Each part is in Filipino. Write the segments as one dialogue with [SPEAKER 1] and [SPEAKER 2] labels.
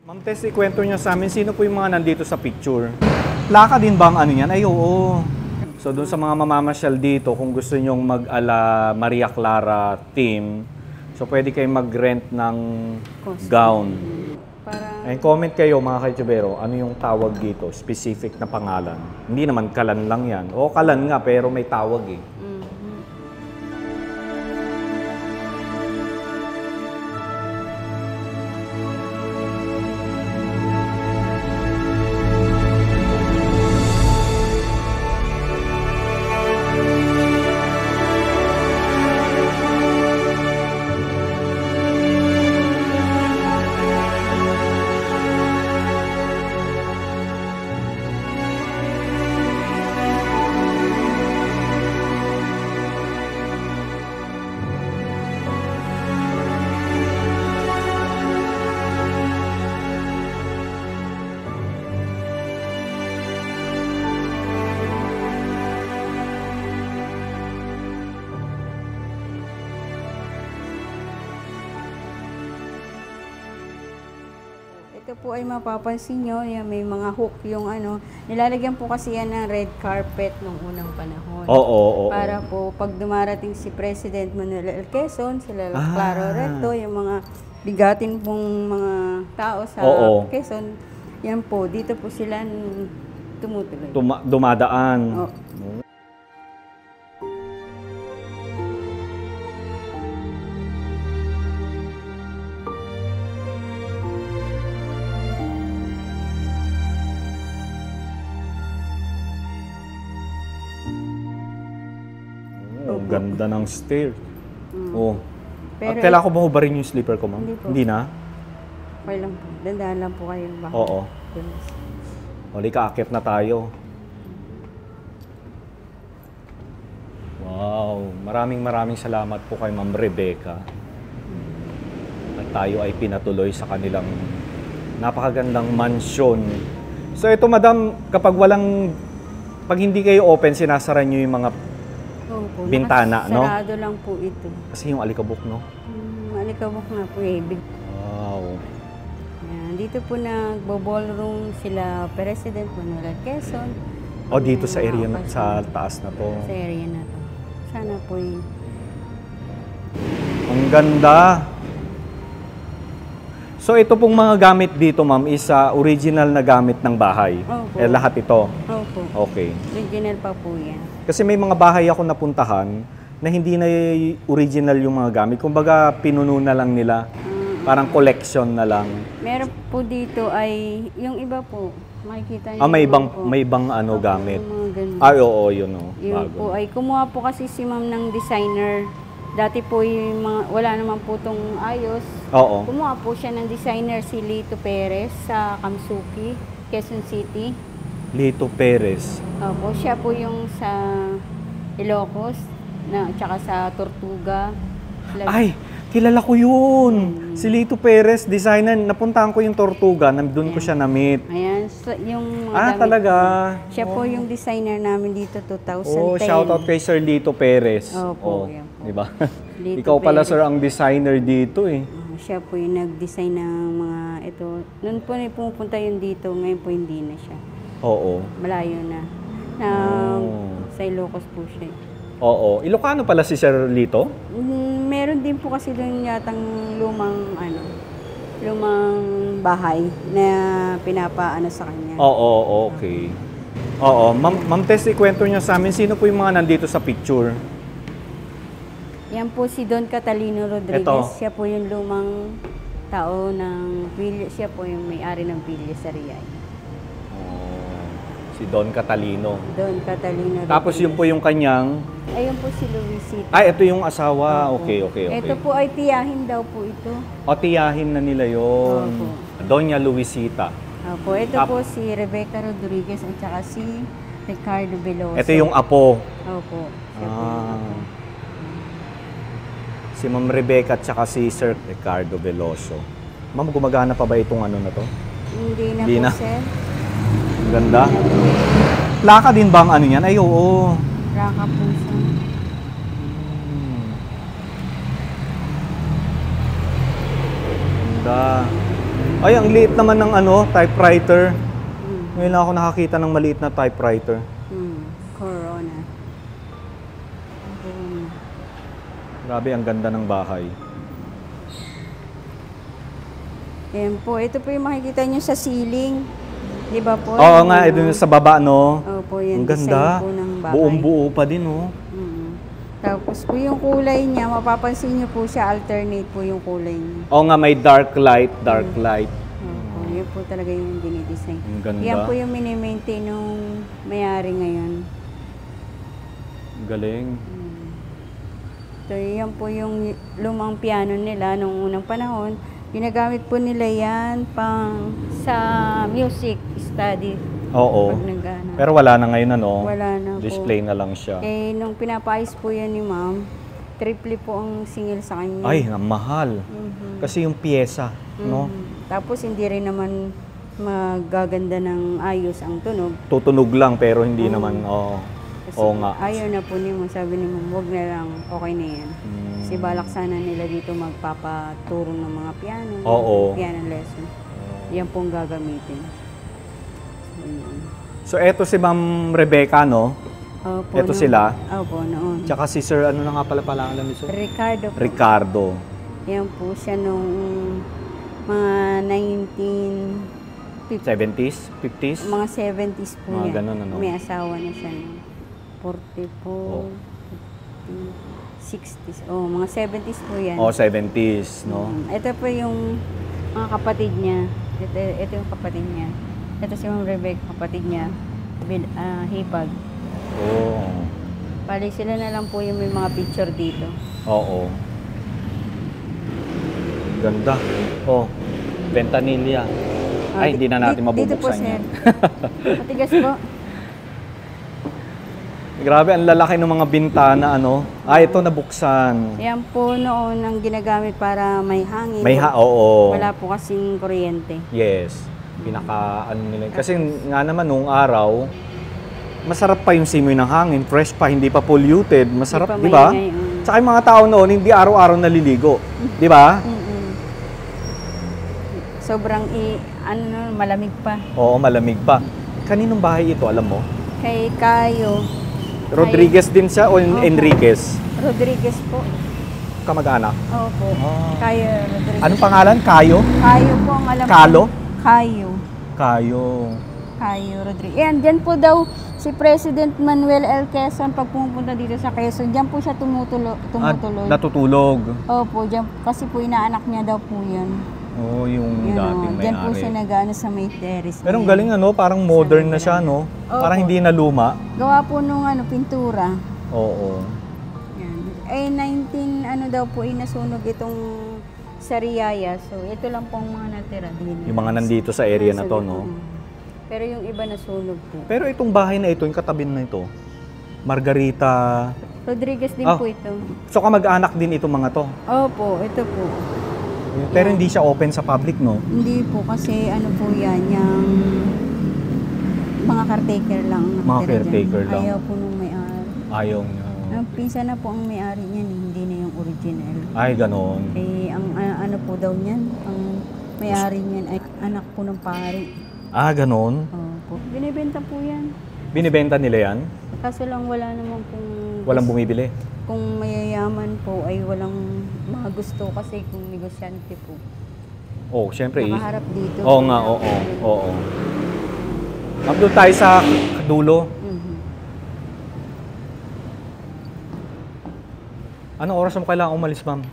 [SPEAKER 1] Ma'am Tess, ikwento niya sa amin, sino po yung mga nandito sa picture? Plaka din ba ang ano yan? Ay, oo. So, doon sa mga mamamasyal dito, kung gusto nyong mag-ala Maria Clara team, so pwede kayong mag-rent ng gown. Ay, comment kayo mga ka-youtubero, ano yung tawag dito? Specific na pangalan. Hindi naman kalan lang yan. O, kalan nga, pero may tawag eh.
[SPEAKER 2] Ito po ay mapapansin nyo, may mga hook yung ano, nilalagyan po kasi yan ng red carpet nung unang panahon.
[SPEAKER 1] Oo.
[SPEAKER 2] Para po pag dumarating si President Manuel L. Quezon, sila Claro Recto, yung mga bigatin pong mga tao sa Quezon, yan po, dito po sila tumutuloy.
[SPEAKER 1] Dumadaan. Ang ganda ng stair. Pero kailangan ko ba hubarin yung slipper ko, ma'am? Hindi na?
[SPEAKER 2] Okay lang po. Dandahan lang po kayo.
[SPEAKER 1] Oo. Huli ka, akit na tayo. Wow. Maraming salamat po kay Ma'am Rebecca. At tayo ay pinatuloy sa kanilang napakagandang mansyon. So ito, madam, pag hindi kayo open, sinasara nyo yung mga bintana, no?
[SPEAKER 2] Sarado lang po ito.
[SPEAKER 1] Kasi yung alikabok, no?
[SPEAKER 2] Alikabok na po eh.
[SPEAKER 1] Wow.
[SPEAKER 2] Yan. Dito po nagbo-ballroom sila President Manuel L. Quezon.
[SPEAKER 1] Dito sa area, sa taas na to.
[SPEAKER 2] Sa area na to. Sana po eh.
[SPEAKER 1] Ang ganda. So ito pong mga gamit dito, ma'am, is original na gamit ng bahay.
[SPEAKER 2] Opo.
[SPEAKER 1] Lahat ito?
[SPEAKER 2] Opo.
[SPEAKER 1] Okay.
[SPEAKER 2] Original pa po yan.
[SPEAKER 1] Kasi may mga bahay ako napuntahan na hindi na original yung mga gamit. Kumbaga, pinuno na lang nila. Parang collection na lang.
[SPEAKER 2] Meron po dito ay, yung iba po, makikita niyo.
[SPEAKER 1] May ibang ano gamit.
[SPEAKER 2] Ay,
[SPEAKER 1] oo, yun o.
[SPEAKER 2] Yun po ay, kumuha po kasi si ma'am ng designer. Dati po yung mga, wala naman po itong ayos.
[SPEAKER 1] Oo.
[SPEAKER 2] Kumuha po siya ng designer si Lito Perez sa Kamsuki, Quezon City.
[SPEAKER 1] Lito Perez.
[SPEAKER 2] Opo, siya po yung sa Ilocos, tsaka sa Tortuga.
[SPEAKER 1] Ay, kilala ko yun. Si Lito Perez, designer. Napuntahan ko yung Tortuga, doon ko siya na-meet.
[SPEAKER 2] Ayan, so, yung
[SPEAKER 1] talaga?
[SPEAKER 2] Siya po yung designer namin dito 2010.
[SPEAKER 1] Shoutout kay Sir Lito Perez.
[SPEAKER 2] Opo, yan po.
[SPEAKER 1] Diba?
[SPEAKER 2] Lito
[SPEAKER 1] Ikaw pala,
[SPEAKER 2] Perez.
[SPEAKER 1] sir, ang designer dito eh.
[SPEAKER 2] Siya po yung nag-design ng mga ito. Noon po pumupunta yun dito, ngayon po hindi na siya.
[SPEAKER 1] Oo.
[SPEAKER 2] Malayo na. Sa Ilocos po siya.
[SPEAKER 1] Oo. Ilocano pala si Sir Lito?
[SPEAKER 2] Meron din po kasi doon yatang lumang bahay na pinapaano sa kanya.
[SPEAKER 1] Oo, okay. Oo. Ma'am Tess, ikwento niya sa amin, sino po yung mga nandito sa picture?
[SPEAKER 2] Yan po si Don Catalino Rodriguez.
[SPEAKER 1] Ito.
[SPEAKER 2] Siya po yung lumang tao ng Villa. Siya po yung may-ari ng Villa Sariay.
[SPEAKER 1] Si Don Catalino.
[SPEAKER 2] Don Catalino Rodriguez.
[SPEAKER 1] Tapos yun po yung kanyang...
[SPEAKER 2] Ayun po si Luisita.
[SPEAKER 1] Ay, ito yung asawa. Okay.
[SPEAKER 2] Ito po ay tiyahin daw po ito.
[SPEAKER 1] Tiyahin na nila yun.
[SPEAKER 2] Opo.
[SPEAKER 1] Doña Luisita.
[SPEAKER 2] Opo. Ito po si Rebecca Rodriguez at saka si Ricardo Veloso.
[SPEAKER 1] Ito yung apo.
[SPEAKER 2] Opo. Siya po yung apo.
[SPEAKER 1] Si Ma'am Rebecca at saka si Sir Ricardo Veloso. Ma'am, gumagana pa ba itong ano na to?
[SPEAKER 2] Hindi na po, sir.
[SPEAKER 1] Ang ganda. Plaka din ba ang ano yan? Ay, oo.
[SPEAKER 2] Plaka po siya.
[SPEAKER 1] Ganda. Ay, ang liit naman ng typewriter. Ngayon lang ako nakakita ng maliit na typewriter.
[SPEAKER 2] Corona.
[SPEAKER 1] Grabe, ang ganda ng bahay.
[SPEAKER 2] Ayan po, ito po yung makikita nyo sa ceiling. Di ba po?
[SPEAKER 1] Oo nga, ito sa baba, no?
[SPEAKER 2] Opo, yung
[SPEAKER 1] ang ganda.
[SPEAKER 2] design po ng bahay.
[SPEAKER 1] Buong-buo pa din, no?
[SPEAKER 2] Tapos po yung kulay niya, mapapansin nyo po siya, alternate po yung kulay niya.
[SPEAKER 1] Oo nga, may dark light, dark light.
[SPEAKER 2] Opo, yun po talaga yung dinidesign.
[SPEAKER 1] Ang ganda.
[SPEAKER 2] Yan po yung mini-maintain nung may-ari ngayon.
[SPEAKER 1] Galing.
[SPEAKER 2] So, yan po yung lumang piano nila nung unang panahon. Ginagamit po nila yan pang sa music study.
[SPEAKER 1] Oo.
[SPEAKER 2] Pag nag-ano.
[SPEAKER 1] Pero wala na ngayon,
[SPEAKER 2] Wala na po.
[SPEAKER 1] Display na lang siya.
[SPEAKER 2] Eh, nung pinapayos po yan ni ma'am, triple po ang singil sa kanya.
[SPEAKER 1] Ay, ang mahal. Kasi yung pyesa, no?
[SPEAKER 2] Tapos hindi rin naman magaganda ng ayos ang tunog.
[SPEAKER 1] Tutunog lang pero hindi naman,
[SPEAKER 2] Kasi
[SPEAKER 1] oo nga.
[SPEAKER 2] ayaw na po niya, sabi ni ma'am, huwag na lang, okay na yan. Kasi balak sana nila dito magpapaturo ng mga piano, piano lesson. Yan pong gagamitin.
[SPEAKER 1] So, eto si Ma'am Rebecca, no?
[SPEAKER 2] Opo,
[SPEAKER 1] Eto sila.
[SPEAKER 2] Opo, noon.
[SPEAKER 1] Tsaka si Sir, ano na nga pala alam ni Sir?
[SPEAKER 2] Ricardo po.
[SPEAKER 1] Ricardo.
[SPEAKER 2] Yan po siya nung mga
[SPEAKER 1] 70s? 50s?
[SPEAKER 2] mga 70s po
[SPEAKER 1] Mga
[SPEAKER 2] yan.
[SPEAKER 1] ganun, ano?
[SPEAKER 2] May asawa na siya nung 44, 60s. Oh, mga 70s po yan.
[SPEAKER 1] 70s, no?
[SPEAKER 2] Ito po yung mga kapatid niya. Ito yung kapatid niya. Ito si Ma'am Rebecca, kapatid niya. Hipag.
[SPEAKER 1] Oo.
[SPEAKER 2] Bali sila na lang po yung may mga picture dito.
[SPEAKER 1] Oo. Ganda. Oh, Ventanilla. Ay, hindi na natin
[SPEAKER 2] Dito po,
[SPEAKER 1] mabubuksan
[SPEAKER 2] sir.
[SPEAKER 1] yan.
[SPEAKER 2] Matigas po.
[SPEAKER 1] Grabe, ang lalaki ng mga bintana, ito nabuksan.
[SPEAKER 2] Yan po noon ang ginagamit para may hangin.
[SPEAKER 1] Oo.
[SPEAKER 2] Wala po kasing kuryente.
[SPEAKER 1] Yes. Nila. Kasi nga naman nung araw, masarap pa yung simoy ng hangin, fresh pa, hindi pa polluted, masarap, di ba? Tsaka yung mga tao noon, hindi araw-araw naliligo, di ba?
[SPEAKER 2] Sobrang malamig pa.
[SPEAKER 1] Oo, malamig pa. Kaninong bahay ito, alam mo?
[SPEAKER 2] Kay Cayo.
[SPEAKER 1] Rodriguez din siya o Enriquez?
[SPEAKER 2] Rodriguez po.
[SPEAKER 1] Kamag-anak?
[SPEAKER 2] Opo. Cayo Rodriguez.
[SPEAKER 1] Anong pangalan? Kayo?
[SPEAKER 2] Cayo po ang alam ko.
[SPEAKER 1] Kalo?
[SPEAKER 2] Cayo.
[SPEAKER 1] Kayo.
[SPEAKER 2] Cayo Rodriguez. Yan, dyan po daw si President Manuel L. Quezon pag pumupunta dito sa Quezon. Dyan po siya tumutulog.
[SPEAKER 1] Natutulog.
[SPEAKER 2] Opo, dyan, kasi po inaanak niya daw po yan.
[SPEAKER 1] Oo, yung dating may-ari.
[SPEAKER 2] Dyan po siya nag-ano sa may terrace.
[SPEAKER 1] Pero ang galing parang modern na siya, no? Parang hindi na luma.
[SPEAKER 2] Gawa po nung pintura.
[SPEAKER 1] Oo.
[SPEAKER 2] Yan. 19 daw po nasunog itong Sariaya. So ito lang po ang mga natira din.
[SPEAKER 1] Yung mga nandito sa area na to, no?
[SPEAKER 2] Pero yung iba nasunog po.
[SPEAKER 1] Pero itong bahay na ito, yung katabi na ito, Margarita.
[SPEAKER 2] Rodriguez din po ito.
[SPEAKER 1] So kamag-anak din itong mga to?
[SPEAKER 2] Opo, ito po.
[SPEAKER 1] Pero hindi siya open sa public, no?
[SPEAKER 2] Hindi po kasi po yan, yung mga caretaker lang.
[SPEAKER 1] Mga caretaker lang.
[SPEAKER 2] Ayaw po nung may-ari.
[SPEAKER 1] Ayaw niya.
[SPEAKER 2] Pinsan na po ang may-ari niyan, hindi na yung original.
[SPEAKER 1] Ay, ganon.
[SPEAKER 2] Ang po daw niyan, ang may-ari niyan ay anak po ng pari.
[SPEAKER 1] Ah, ganon?
[SPEAKER 2] Opo. Binibenta po yan.
[SPEAKER 1] Binibenta nila yan?
[SPEAKER 2] Kaso lang wala naman pong...
[SPEAKER 1] Walang bumibili?
[SPEAKER 2] Kung mayayaman po ay walang mga gusto kasi kung negosyante po.
[SPEAKER 1] Oo, syempre.
[SPEAKER 2] Nakaharap dito.
[SPEAKER 1] Oo nga, oo. Doon tayo sa dulo. Anong oras mo kailangan umalis, ma'am?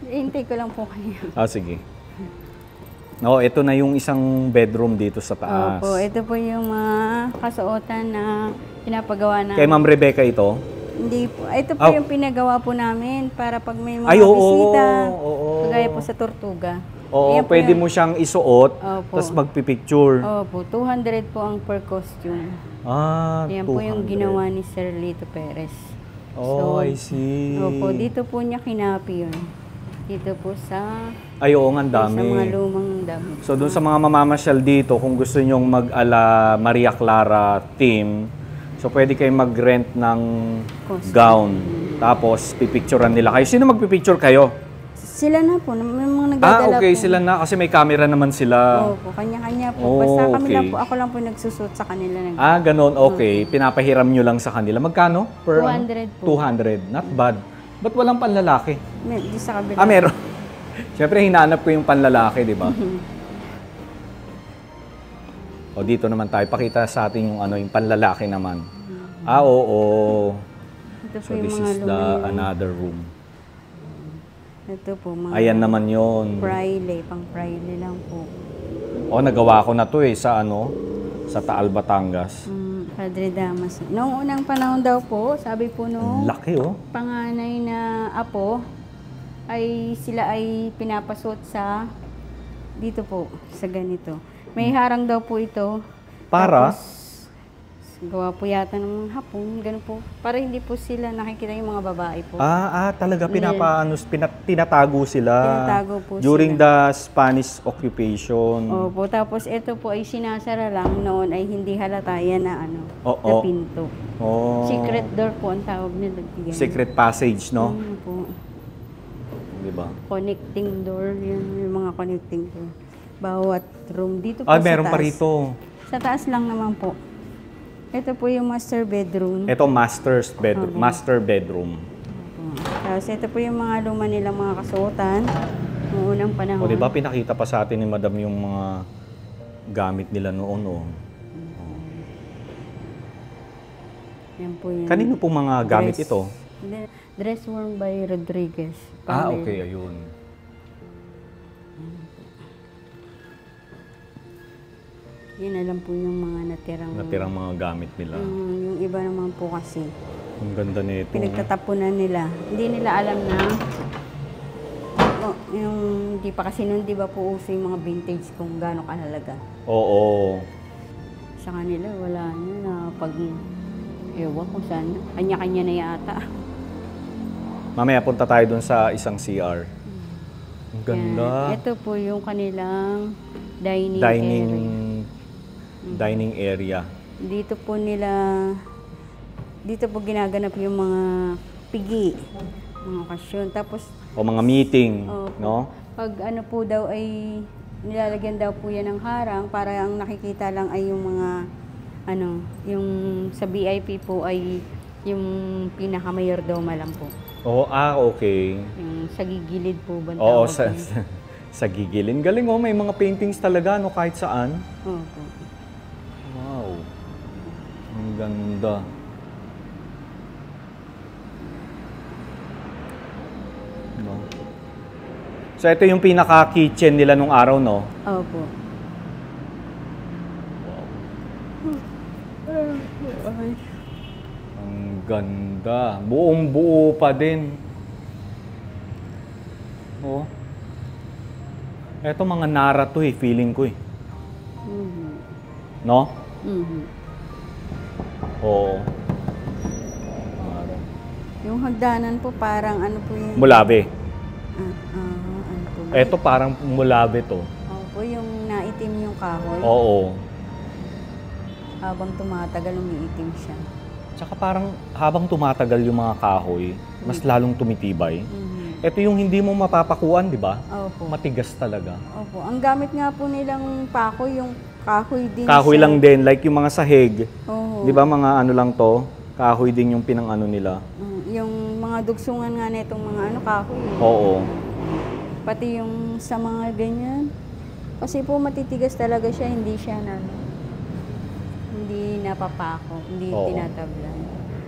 [SPEAKER 2] Hintay ko lang po kayo.
[SPEAKER 1] Sige. Oo, ito na yung isang bedroom dito sa taas.
[SPEAKER 2] Opo, ito po yung mga kasuotan na pinapagawa na.
[SPEAKER 1] Kay Ma'am Rebecca ito?
[SPEAKER 2] Hindi po. Ito po yung pinagawa po namin para pag may mga bisita. Kagaya po sa Tortuga.
[SPEAKER 1] Oo, pwede mo siyang isuot, tapos magpipicture.
[SPEAKER 2] Opo, 200 po ang per costume. Yan
[SPEAKER 1] 200.
[SPEAKER 2] po yung ginawa ni Sir Lito Perez.
[SPEAKER 1] Oh, I see.
[SPEAKER 2] Opo, dito po niya kinapi yun. Dito po sa...
[SPEAKER 1] Ay, oo, ang dami.
[SPEAKER 2] Sa mga lumang dami.
[SPEAKER 1] So, doon sa mga mamamasyal dito, kung gusto nyong mag-ala Maria Clara theme, so pwede kayong mag-rent ng gown. Tapos, pipicturean nila kayo. Sino magpipicture kayo?
[SPEAKER 2] Sila na po, may mga nagdadala
[SPEAKER 1] okay,
[SPEAKER 2] po.
[SPEAKER 1] sila na kasi may camera naman sila.
[SPEAKER 2] Opo, kanya-kanya po.
[SPEAKER 1] Oh,
[SPEAKER 2] Basta kami
[SPEAKER 1] okay.
[SPEAKER 2] lang po, ako lang po nagsusot sa kanila.
[SPEAKER 1] Ganon, okay. Pinapahiram nyo lang sa kanila. Magkano? Per
[SPEAKER 2] 200 po.
[SPEAKER 1] 200. Not bad. Ba't walang panlalaki?
[SPEAKER 2] Di sa kabila.
[SPEAKER 1] Meron. Siyempre, hinahanap ko yung panlalaki, di ba? O, dito naman tayo. Pakita sa atin yung yung panlalaki naman. Oo.
[SPEAKER 2] Ito po
[SPEAKER 1] So,
[SPEAKER 2] yung
[SPEAKER 1] this
[SPEAKER 2] mga
[SPEAKER 1] is another room.
[SPEAKER 2] Ito po, mga
[SPEAKER 1] Ayan naman yon.
[SPEAKER 2] pang Friday lang po.
[SPEAKER 1] Nagawa ko na to sa sa Taal, Batangas.
[SPEAKER 2] Padre Damas. Noong unang panahon daw po, sabi po
[SPEAKER 1] Ang laki,
[SPEAKER 2] panganay na apo, ay sila ay pinapasot sa dito po, sa ganito. May harang daw po ito.
[SPEAKER 1] Para?
[SPEAKER 2] Tapos, gawa po yata ng hapon, ganun po. Para hindi po sila nakikita yung mga babae po.
[SPEAKER 1] Talaga tinatago sila.
[SPEAKER 2] Tinatago po
[SPEAKER 1] during
[SPEAKER 2] sila.
[SPEAKER 1] the Spanish occupation.
[SPEAKER 2] Opo, tapos ito po ay sinasara lang noon ay hindi halata yan na na pinto. Secret door po ang tawag nila.
[SPEAKER 1] Secret passage, no?
[SPEAKER 2] Po.
[SPEAKER 1] Di ba?
[SPEAKER 2] Connecting door, yun yung mga connecting door. Bawat room dito po sa
[SPEAKER 1] meron
[SPEAKER 2] taas.
[SPEAKER 1] pa rito.
[SPEAKER 2] Sa taas lang naman po. Ito po yung master bedroom.
[SPEAKER 1] Ito master bedroom.
[SPEAKER 2] Tapos ito po yung mga luma nilang mga kasuotan. Noong unang panahon.
[SPEAKER 1] Di ba pinakita pa sa atin ni Madam yung mga gamit nila noon.
[SPEAKER 2] Yan po yun.
[SPEAKER 1] Kanino pong mga gamit ito?
[SPEAKER 2] Dress worn by Rodriguez.
[SPEAKER 1] Okay, ayun.
[SPEAKER 2] Yun na lang po yung mga
[SPEAKER 1] Natirang mga gamit nila.
[SPEAKER 2] Yung iba naman po kasi.
[SPEAKER 1] Ang ganda nito.
[SPEAKER 2] Pinagtatapunan nila. Hindi nila alam na yung di pa kasi noon di ba po uso yung mga vintage kung gaano kahalaga.
[SPEAKER 1] Oo.
[SPEAKER 2] Sa kanila wala na pag ewan kung saan. Kanya-kanya na yata.
[SPEAKER 1] Mamaya punta tayo dun sa isang CR. Ang ganda.
[SPEAKER 2] Yan. Ito po yung kanilang dining area. Dito po ginaganap yung mga pigi, mga okasyon. Tapos
[SPEAKER 1] mga meeting, no?
[SPEAKER 2] Pag po daw ay nilalagyan daw po yan ng harang para ang nakikita lang ay yung mga yung sa VIP po ay yung pinaka-mayordoma lang po.
[SPEAKER 1] Okay.
[SPEAKER 2] Yung sa gigilid po ba?
[SPEAKER 1] Oo, sa gigilid. Galing may mga paintings talaga, kahit saan.
[SPEAKER 2] Opo.
[SPEAKER 1] Wow. Ang ganda. No? So, ito yung pinaka-kitchen nila nung araw, no?
[SPEAKER 2] Opo.
[SPEAKER 1] Ang ganda. Buong-buo pa din. Ito mga Nara to feeling ko No? Oo.
[SPEAKER 2] Yung hagdanan po parang po yun?
[SPEAKER 1] Mulabe.
[SPEAKER 2] Ano po?
[SPEAKER 1] Ito parang mulabe to.
[SPEAKER 2] Opo, yung naitim yung kahoy.
[SPEAKER 1] Oo.
[SPEAKER 2] Habang tumatagal, umiitim siya.
[SPEAKER 1] Tsaka parang habang tumatagal yung mga kahoy, mas lalong tumitibay. Ito yung hindi mo mapapakuan, di ba?
[SPEAKER 2] Opo.
[SPEAKER 1] Matigas talaga.
[SPEAKER 2] Opo. Ang gamit nga po nilang pako, yung kahoy din
[SPEAKER 1] Kahoy
[SPEAKER 2] siya.
[SPEAKER 1] lang din, like yung mga sahig.
[SPEAKER 2] Oo.
[SPEAKER 1] Di ba mga lang to? Kahoy din yung nila.
[SPEAKER 2] Yung mga dugsungan nga nitong mga kahoy.
[SPEAKER 1] Oo.
[SPEAKER 2] Pati yung sa mga ganyan. Kasi po matitigas talaga siya, hindi siya hindi napapako, hindi tinatablan.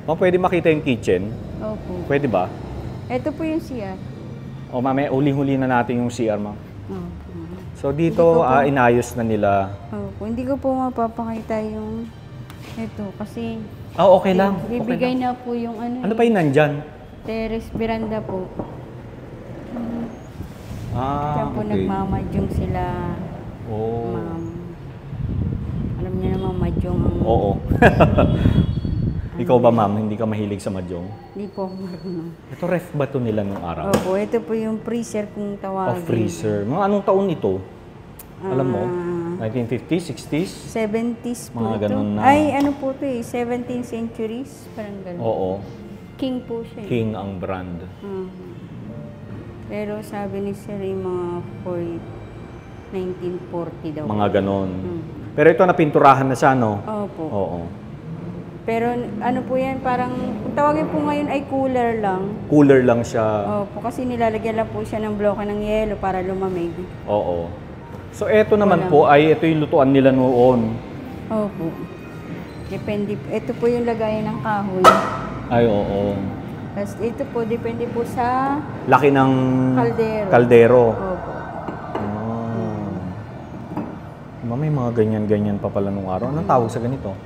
[SPEAKER 1] Pwede makita yung kitchen?
[SPEAKER 2] Opo.
[SPEAKER 1] Pwede ba?
[SPEAKER 2] Ito po yung CR.
[SPEAKER 1] Mamaya uli-huli na natin yung CR, ma'am.
[SPEAKER 2] Opo.
[SPEAKER 1] So dito, inayos na nila.
[SPEAKER 2] Opo. Hindi ko po mapapakita yung ito kasi
[SPEAKER 1] Okay lang.
[SPEAKER 2] bibigay na po yung
[SPEAKER 1] Ano pa yung nandyan?
[SPEAKER 2] terrace veranda po. Diyan po
[SPEAKER 1] Okay.
[SPEAKER 2] nagmamadyong sila. Ma'am. Alam niyo naman madyong ang...
[SPEAKER 1] Oo. Ikaw ba, ma'am? Hindi ka mahilig sa mahjong?
[SPEAKER 2] Hindi po ako marunong.
[SPEAKER 1] Ito ref ba ito nila nung araw?
[SPEAKER 2] Opo, ito po yung freezer kung tawagin.
[SPEAKER 1] Freezer. Mga anong taon ito? Alam mo? 1950s, 60s?
[SPEAKER 2] 70s po
[SPEAKER 1] Mga
[SPEAKER 2] ito.
[SPEAKER 1] ganun na.
[SPEAKER 2] Ay, po ito 17th centuries. Parang ganun.
[SPEAKER 1] Oo.
[SPEAKER 2] King po siya.
[SPEAKER 1] King ang brand.
[SPEAKER 2] Pero sabi ni Sir, yung mga 1940 daw.
[SPEAKER 1] Mga ganon.
[SPEAKER 2] Hmm.
[SPEAKER 1] Pero ito napinturahan na siya, no?
[SPEAKER 2] Opo.
[SPEAKER 1] Oo.
[SPEAKER 2] Pero ano po yan, parang, kung tawagin po ngayon ay cooler lang.
[SPEAKER 1] Cooler lang siya.
[SPEAKER 2] Opo, kasi nilalagyan lang po siya ng bloke ng yelo para lumamig.
[SPEAKER 1] Oo. So, ito naman po ay ito yung lutuan nila noon.
[SPEAKER 2] Opo. Depende, ito po yung lagayan ng kahoy.
[SPEAKER 1] Ay, oo.
[SPEAKER 2] Tapos ito po, depende po sa
[SPEAKER 1] Laki ng kaldero.
[SPEAKER 2] Opo.
[SPEAKER 1] May mga ganyan-ganyan pa pala nung araw. Anong tawag sa ganito?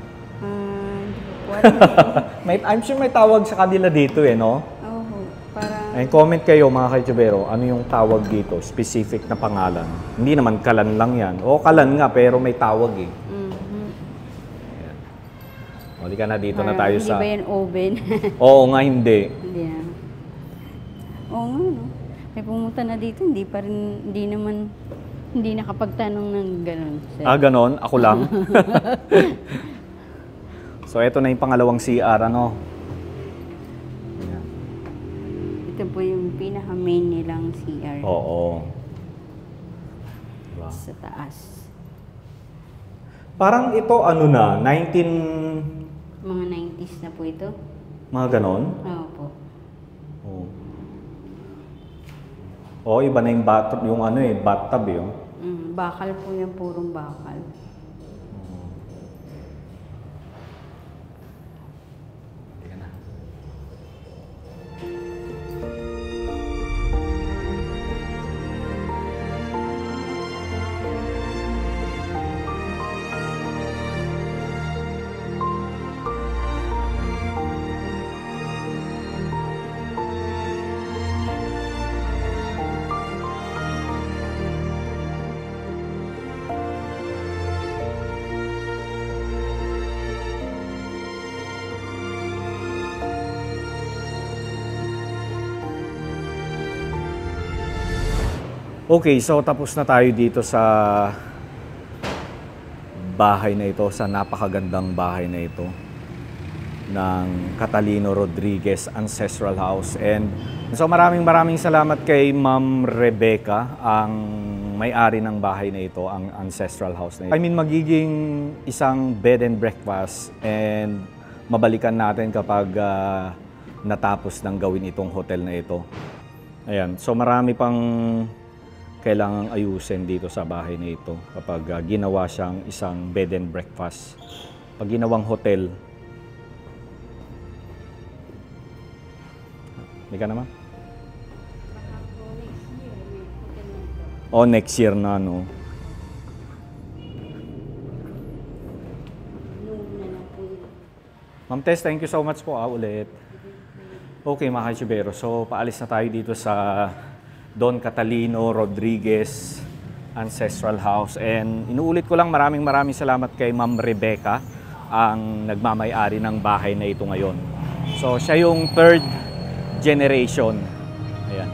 [SPEAKER 1] I'm sure may tawag sa kanila dito no?
[SPEAKER 2] Oo. Parang...
[SPEAKER 1] Ay, comment kayo mga ka-YouTubero, ano yung tawag dito? Specific na pangalan. Hindi naman kalan lang yan. O kalan nga, pero may tawag eh. Ayan. O, di ka na dito na tayo
[SPEAKER 2] hindi
[SPEAKER 1] sa...
[SPEAKER 2] ba yan oven?
[SPEAKER 1] Oo nga, hindi.
[SPEAKER 2] Hindi na. Oo nga, no? May pumunta na dito, hindi nakapagtanong ng gano'n.
[SPEAKER 1] Ganon? Ako lang? So, ito na yung pangalawang CR, ano?
[SPEAKER 2] Ito po yung pinaka-main nilang CR.
[SPEAKER 1] Oo. Diba?
[SPEAKER 2] Sa taas.
[SPEAKER 1] Parang ito, ano na,
[SPEAKER 2] Mga 90s na po ito.
[SPEAKER 1] Mga ganon?
[SPEAKER 2] Opo.
[SPEAKER 1] Oo. Oo, iba na yung bathtub, bathtub eh.
[SPEAKER 2] Bakal po yan, purong bakal.
[SPEAKER 1] Okay, so tapos na tayo dito sa bahay na ito, sa napakagandang bahay na ito ng Catalino Rodriguez Ancestral House. And so maraming salamat kay Ma'am Rebecca, ang may-ari ng bahay na ito, ang Ancestral House na ito. Magiging isang bed and breakfast, and mabalikan natin kapag natapos ng gawin itong hotel na ito. Ayan, so marami pang kailangang ayusin dito sa bahay na ito kapag ginawa siyang isang bed and breakfast. Pag ginawang hotel. Hindi ka naman? O, next year na, no? Ma'am Tess, thank you so much po ulit. Okay, mga ka-YouTubero. So, paalis na tayo dito sa Don Catalino Rodriguez Ancestral House. And inuulit ko lang, maraming salamat kay Ma'am Rebecca, ang nagmamay-ari ng bahay na ito ngayon. So, siya yung third generation. Ayan.